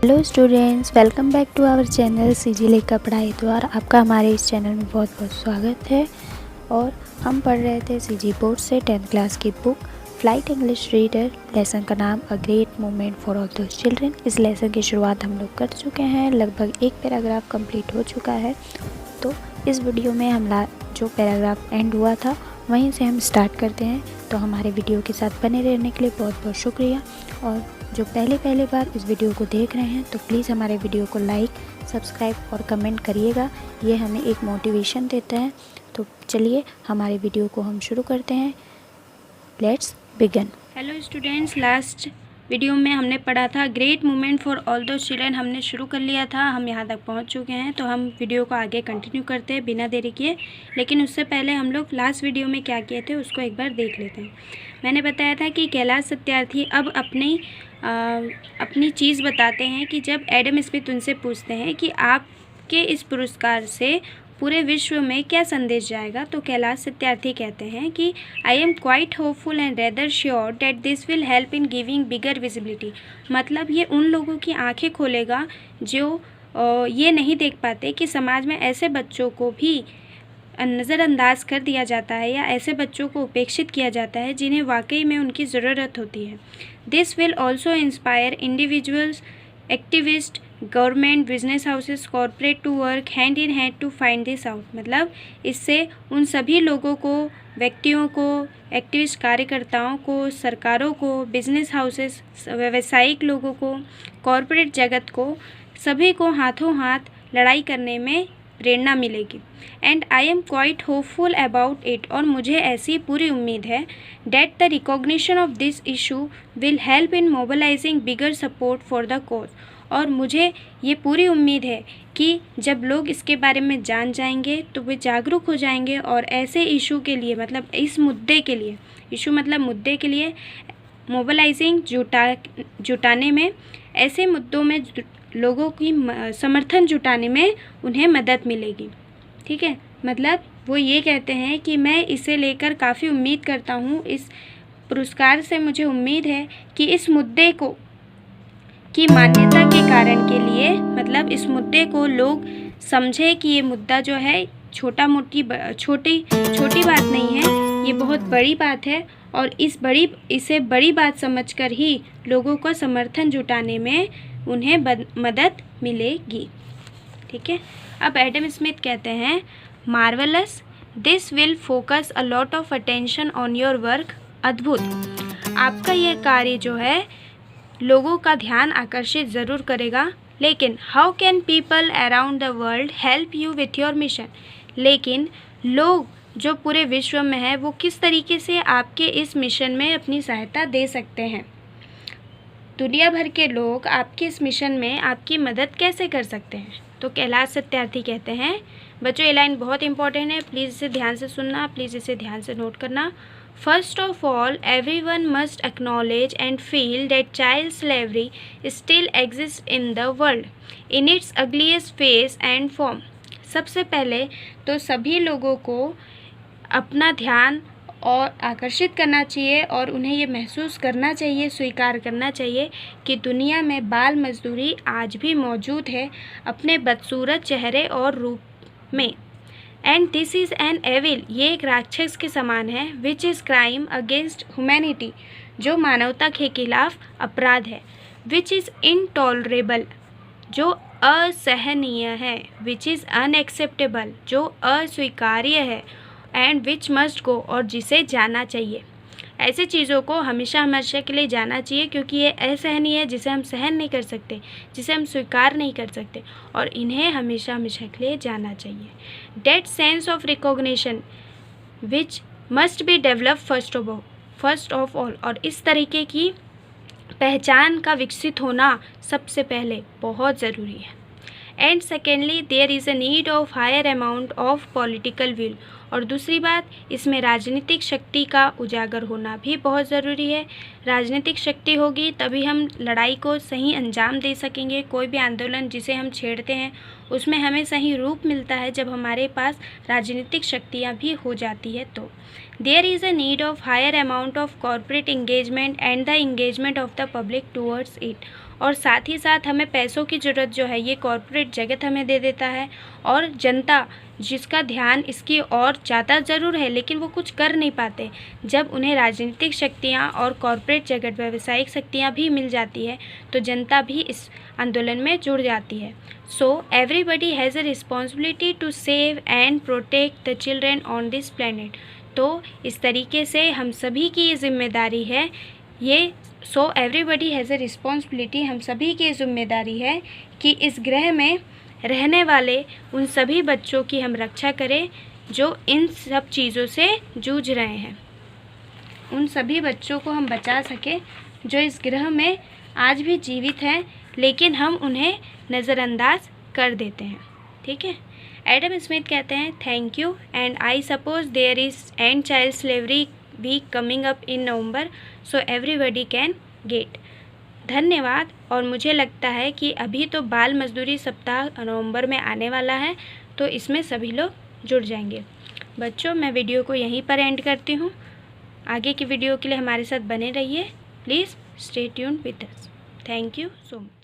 Hello students, welcome back to our channel CG लेकर पढ़ाई द्वारा। आपका हमारे इस चैनल में बहुत बहुत स्वागत है। और हम पढ़ रहे थे सीजी बोर्ड से 10th क्लास की book flight English reader. Lesson का नाम a great moment for all those children. इस लेसन की शुरुआत हम लोग कर चुके हैं, लगभग एक पैराग्राफ कंप्लीट हो चुका है। तो इस वीडियो में हम जो पैराग्राफ एंड हुआ था वहीं से हम स्टार्ट करते हैं। तो हमारे वीडियो के साथ बने रहने के लिए बहुत बहुत शुक्रिया। और जो पहले बार इस वीडियो को देख रहे हैं तो प्लीज़ हमारे वीडियो को लाइक, सब्सक्राइब और कमेंट करिएगा, ये हमें एक मोटिवेशन देता है। तो चलिए हमारे वीडियो को हम शुरू करते हैं। Let's begin. Hello students, last video में हमने पढ़ा था great moment for all those children. हमने शुरू कर लिया था, हम यहाँ तक पहुँच चुके हैं। तो हम वीडियो को आगे कंटिन्यू करते हैं बिना देरी किए। लेकिन उससे पहले हम लोग लास्ट वीडियो में क्या किए थे उसको एक बार देख लेते हैं। मैंने बताया था कि कैलाश सत्यार्थी अब अपनी चीज़ बताते हैं कि जब एडम स्मिथ उनसे पूछते हैं कि आपके इस पुरस्कार से पूरे विश्व में क्या संदेश जाएगा, तो कैलाश सत्यार्थी कहते हैं कि I am quite hopeful and rather sure that this will help in giving bigger visibility. मतलब ये उन लोगों की आंखें खोलेगा जो ये नहीं देख पाते कि समाज में ऐसे बच्चों को भी नज़रअंदाज कर दिया जाता है या ऐसे बच्चों को उपेक्षित किया जाता है जिन्हें वाकई में उनकी ज़रूरत होती है। This will also inspire individuals, activist, government, business houses, corporate to work hand in hand to find this out. मतलब इससे उन सभी लोगों को, व्यक्तियों को, एक्टिविस्ट कार्यकर्ताओं को, सरकारों को, बिजनेस हाउसेस, व्यावसायिक लोगों को, कॉरपोरेट जगत को, सभी को हाथों हाथ लड़ाई करने में प्रेरणा मिलेगी। And I am quite hopeful about it, और मुझे ऐसी पूरी उम्मीद है that the recognition of this issue will help in mobilising bigger support for the cause. और मुझे ये पूरी उम्मीद है कि जब लोग इसके बारे में जान जाएंगे तो वे जागरूक हो जाएंगे और ऐसे इशू के लिए, मतलब इस मुद्दे के लिए, इशू मतलब मुद्दे के लिए, मोबिलाइजिंग जुटाने में, ऐसे मुद्दों में लोगों की समर्थन जुटाने में उन्हें मदद मिलेगी। ठीक है, मतलब वो ये कहते हैं कि मैं इसे लेकर काफ़ी उम्मीद करता हूँ। इस पुरस्कार से मुझे उम्मीद है कि इस मुद्दे को की मान्यता के कारण के लिए, मतलब इस मुद्दे को लोग समझे कि ये मुद्दा जो है छोटी बात नहीं है, ये बहुत बड़ी बात है। और इसे बड़ी बात समझकर ही लोगों को समर्थन जुटाने में उन्हें मदद मिलेगी। ठीक है, अब एडम स्मिथ कहते हैं marvellous, this will focus a lot of attention on your work. अद्भुत, आपका यह कार्य जो है लोगों का ध्यान आकर्षित ज़रूर करेगा। लेकिन how can people around the world help you with your mission. लेकिन लोग जो पूरे विश्व में है वो किस तरीके से आपके इस मिशन में अपनी सहायता दे सकते हैं। दुनिया भर के लोग आपके इस मिशन में आपकी मदद कैसे कर सकते हैं। तो कैलाश सत्यार्थी कहते हैं, बच्चों ये लाइन बहुत इंपॉर्टेंट है, प्लीज़ इसे ध्यान से सुनना, प्लीज़ इसे ध्यान से नोट करना। First of all, everyone must acknowledge and feel that child slavery still exists in the world in its ugliest face and form। सबसे पहले तो सभी लोगों को अपना ध्यान और आकर्षित करना चाहिए और उन्हें ये महसूस करना चाहिए, स्वीकार करना चाहिए कि दुनिया में बाल मजदूरी आज भी मौजूद है अपने बदसूरत चेहरे और रूप में। And this is an evil, ये एक राक्षस के समान है, which is crime against humanity, जो मानवता के खिलाफ अपराध है। विच इज़ इनटॉलरेबल, जो असहनीय है। विच इज़ अनएक्सेप्टेबल, जो अस्वीकार्य है। एंड विच मस्ट गो, और जिसे जाना चाहिए। ऐसी चीज़ों को हमेशा के लिए जाना चाहिए क्योंकि ये असहनीय है, जिसे हम सहन नहीं कर सकते, जिसे हम स्वीकार नहीं कर सकते, और इन्हें हमेशा के लिए जाना चाहिए। That sense of recognition which must be develop first of all, और इस तरीके की पहचान का विकसित होना सबसे पहले बहुत ज़रूरी है। And secondly, there is a need of higher amount of political will, और दूसरी बात, इसमें राजनीतिक शक्ति का उजागर होना भी बहुत ज़रूरी है। राजनीतिक शक्ति होगी तभी हम लड़ाई को सही अंजाम दे सकेंगे। कोई भी आंदोलन जिसे हम छेड़ते हैं उसमें हमें सही रूप मिलता है जब हमारे पास राजनीतिक शक्तियाँ भी हो जाती है। तो there is a need of higher amount of corporate engagement and the engagement of the public towards it, और साथ ही साथ हमें पैसों की ज़रूरत जो है ये कॉरपोरेट जगत हमें दे देता है, और जनता जिसका ध्यान इसकी ओर ज़्यादा ज़रूर है लेकिन वो कुछ कर नहीं पाते, जब उन्हें राजनीतिक शक्तियाँ और कॉरपोरेट जगत व्यावसायिक शक्तियाँ भी मिल जाती है तो जनता भी इस आंदोलन में जुड़ जाती है। So everybody has a responsibility to save and protect the children on this planet. तो इस तरीके से हम सभी की ये जिम्मेदारी है, so everybody has a responsibility, हम सभी की जिम्मेदारी है कि इस ग्रह में रहने वाले उन सभी बच्चों की हम रक्षा करें जो इन सब चीज़ों से जूझ रहे हैं। उन सभी बच्चों को हम बचा सकें जो इस ग्रह में आज भी जीवित हैं लेकिन हम उन्हें नज़रअंदाज कर देते हैं। ठीक है। एडम स्मिथ कहते हैं thank you and I suppose there is end child slavery week coming up in November so everybody can get. धन्यवाद। और मुझे लगता है कि अभी तो बाल मजदूरी सप्ताह नवंबर में आने वाला है तो इसमें सभी लोग जुड़ जाएंगे। बच्चों, मैं वीडियो को यहीं पर एंड करती हूँ। आगे की वीडियो के लिए हमारे साथ बने रहिए। Please stay tuned with us. Thank you so much.